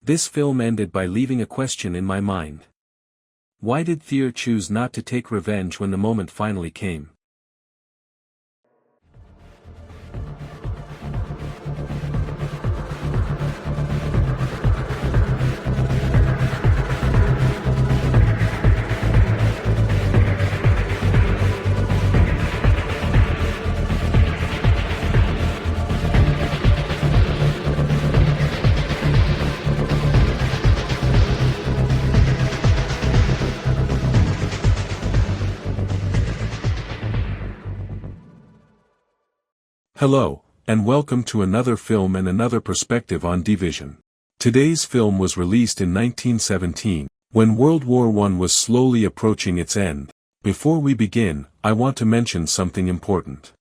This film ended by leaving a question in my mind. Why did Tyr choose not to take revenge when the moment finally came? Hello, and welcome to another film and another perspective on division. Today's film was released in 1917, when World War I was slowly approaching its end. Before we begin, I want to mention something important.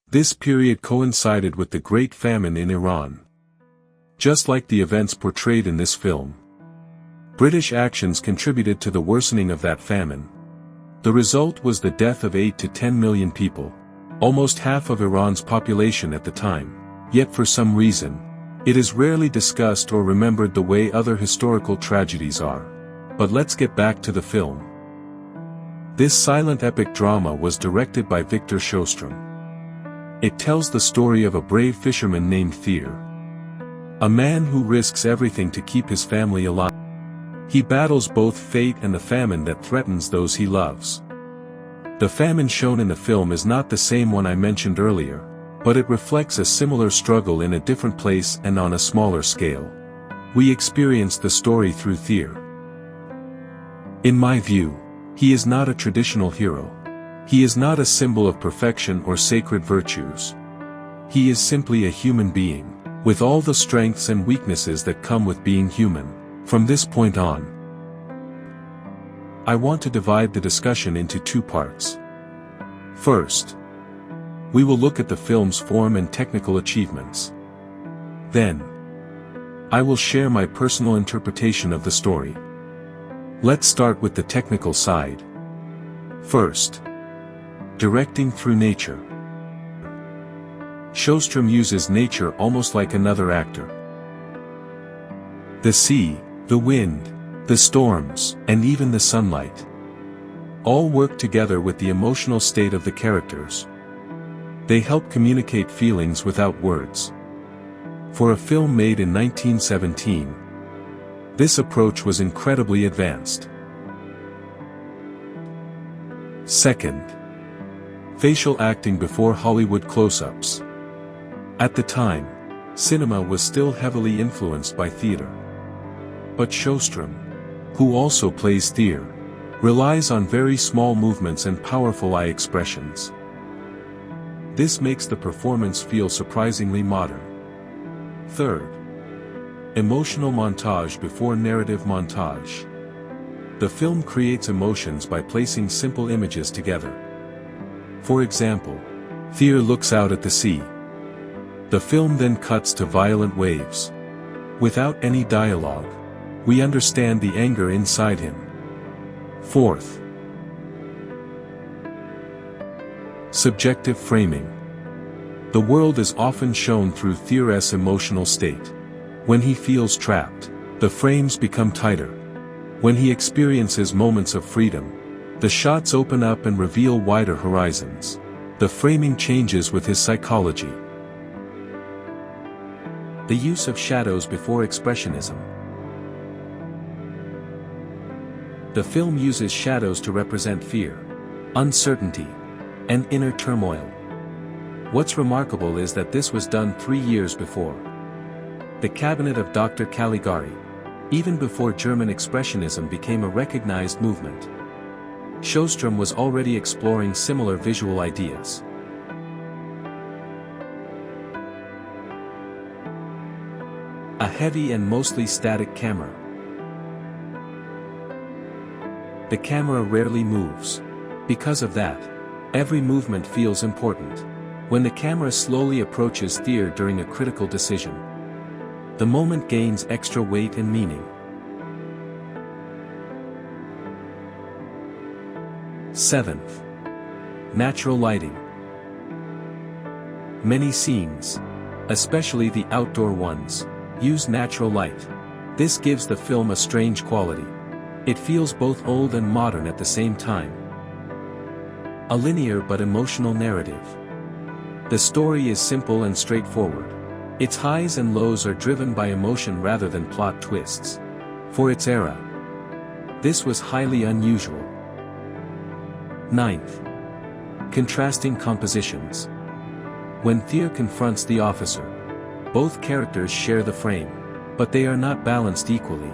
This period coincided with the Great Famine in Iran. Just like the events portrayed in this film, British actions contributed to the worsening of that famine. The result was the death of 8 to 10 million people. Almost half of Iran's population at the time, yet for some reason, it is rarely discussed or remembered the way other historical tragedies are. But let's get back to the film. This silent epic drama was directed by Victor Sjöström. It tells the story of a brave fisherman named Tyr, a man who risks everything to keep his family alive. He battles both fate and the famine that threatens those he loves. The famine shown in the film is not the same one I mentioned earlier, but it reflects a similar struggle in a different place and on a smaller scale. We experience the story through Tyr. In my view, he is not a traditional hero. He is not a symbol of perfection or sacred virtues. He is simply a human being, with all the strengths and weaknesses that come with being human. From this point on, I want to divide the discussion into two parts. First, we will look at the film's form and technical achievements. Then, I will share my personal interpretation of the story. Let's start with the technical side. First, directing through nature. Sjöström uses nature almost like another actor. The sea, the wind, the storms, and even the sunlight, all work together with the emotional state of the characters. They help communicate feelings without words. For a film made in 1917, this approach was incredibly advanced. Second, facial acting before Hollywood close-ups. At the time, cinema was still heavily influenced by theater. But Sjöström, who also plays Tyr, relies on very small movements and powerful eye expressions. This makes the performance feel surprisingly modern. Third, emotional montage before narrative montage. The film creates emotions by placing simple images together. For example, Tyr looks out at the sea. The film then cuts to violent waves. Without any dialogue, we understand the anger inside him. Fourth, subjective framing. The world is often shown through Tyr's emotional state. When he feels trapped, the frames become tighter. When he experiences moments of freedom, the shots open up and reveal wider horizons. The framing changes with his psychology. The use of shadows before Expressionism. The film uses shadows to represent fear, uncertainty, and inner turmoil. What's remarkable is that this was done 3 years before the cabinet of Dr. Caligari, even before German Expressionism became a recognized movement. Sjöström was already exploring similar visual ideas. A heavy and mostly static camera. The camera rarely moves. Because of that, every movement feels important. When the camera slowly approaches Tyr during a critical decision, the moment gains extra weight and meaning. Seventh, natural lighting. Many scenes, especially the outdoor ones, use natural light. This gives the film a strange quality. It feels both old and modern at the same time. A linear but emotional narrative. The story is simple and straightforward. Its highs and lows are driven by emotion rather than plot twists. For its era, this was highly unusual. 9th. Contrasting compositions. When Thea confronts the officer, both characters share the frame, but they are not balanced equally.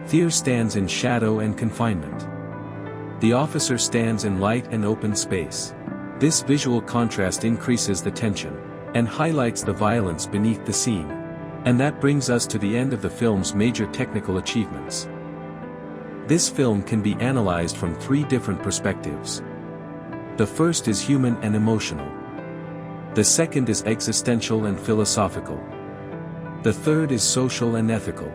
Thea stands in shadow and confinement. The officer stands in light and open space. This visual contrast increases the tension, and highlights the violence beneath the scene. And that brings us to the end of the film's major technical achievements. This film can be analyzed from 3 different perspectives. The first is human and emotional. The second is existential and philosophical. The third is social and ethical.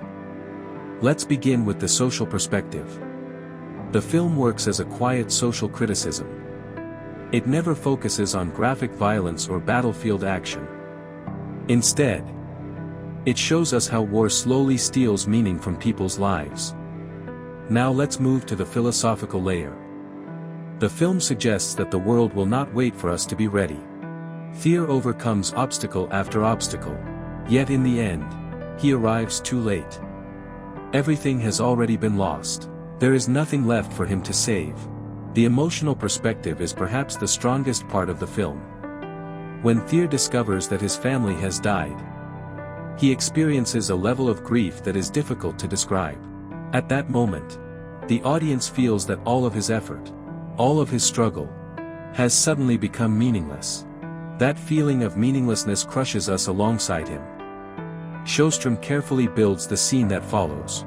Let's begin with the social perspective. The film works as a quiet social criticism. It never focuses on graphic violence or battlefield action. Instead, it shows us how war slowly steals meaning from people's lives. Now let's move to the philosophical layer. The film suggests that the world will not wait for us to be ready. Fear overcomes obstacle after obstacle. Yet in the end, he arrives too late. Everything has already been lost. There is nothing left for him to save. The emotional perspective is perhaps the strongest part of the film. When Thea discovers that his family has died, he experiences a level of grief that is difficult to describe. At that moment, the audience feels that all of his effort, all of his struggle, has suddenly become meaningless. That feeling of meaninglessness crushes us alongside him. Sjöström carefully builds the scene that follows.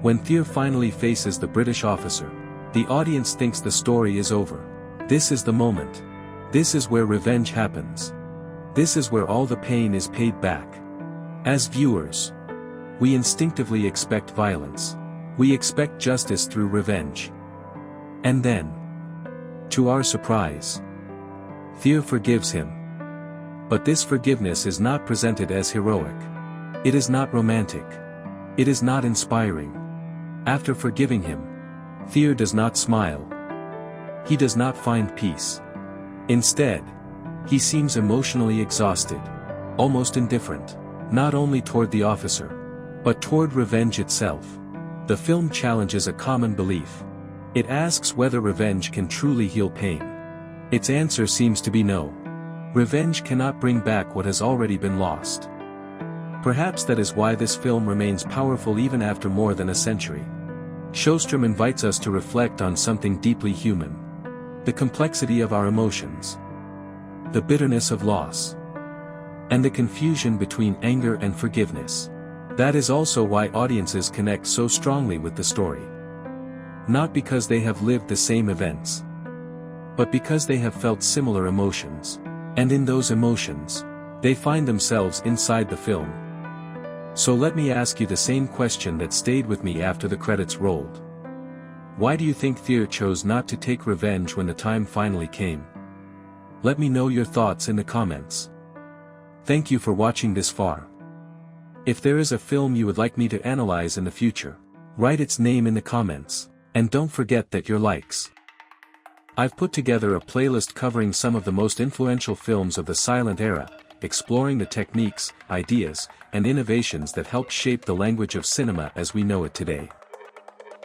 When Thea finally faces the British officer, the audience thinks the story is over. This is the moment. This is where revenge happens. This is where all the pain is paid back. As viewers, we instinctively expect violence. We expect justice through revenge. And then, to our surprise, Thea forgives him. But this forgiveness is not presented as heroic. It is not romantic. It is not inspiring. After forgiving him, Thea does not smile. He does not find peace. Instead, he seems emotionally exhausted, almost indifferent, not only toward the officer, but toward revenge itself. The film challenges a common belief. It asks whether revenge can truly heal pain. Its answer seems to be no. Revenge cannot bring back what has already been lost. Perhaps that is why this film remains powerful even after more than a century. Sjöström invites us to reflect on something deeply human. The complexity of our emotions. The bitterness of loss. And the confusion between anger and forgiveness. That is also why audiences connect so strongly with the story. Not because they have lived the same events, but because they have felt similar emotions. And in those emotions, they find themselves inside the film. So let me ask you the same question that stayed with me after the credits rolled. Why do you think Thea chose not to take revenge when the time finally came? Let me know your thoughts in the comments. Thank you for watching this far. If there is a film you would like me to analyze in the future, write its name in the comments, and don't forget that your likes. I've put together a playlist covering some of the most influential films of the silent era, exploring the techniques, ideas, and innovations that helped shape the language of cinema as we know it today.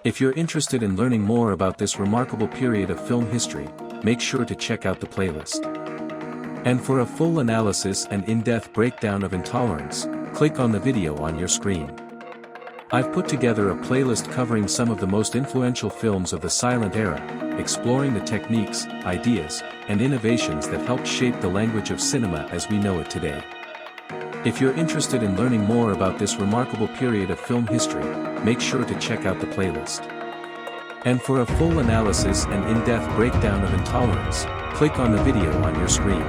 If you're interested in learning more about this remarkable period of film history, make sure to check out the playlist. And for a full analysis and in-depth breakdown of Intolerance, click on the video on your screen. I've put together a playlist covering some of the most influential films of the silent era, exploring the techniques, ideas, and innovations that helped shape the language of cinema as we know it today. If you're interested in learning more about this remarkable period of film history, make sure to check out the playlist. And for a full analysis and in-depth breakdown of Intolerance, click on the video on your screen.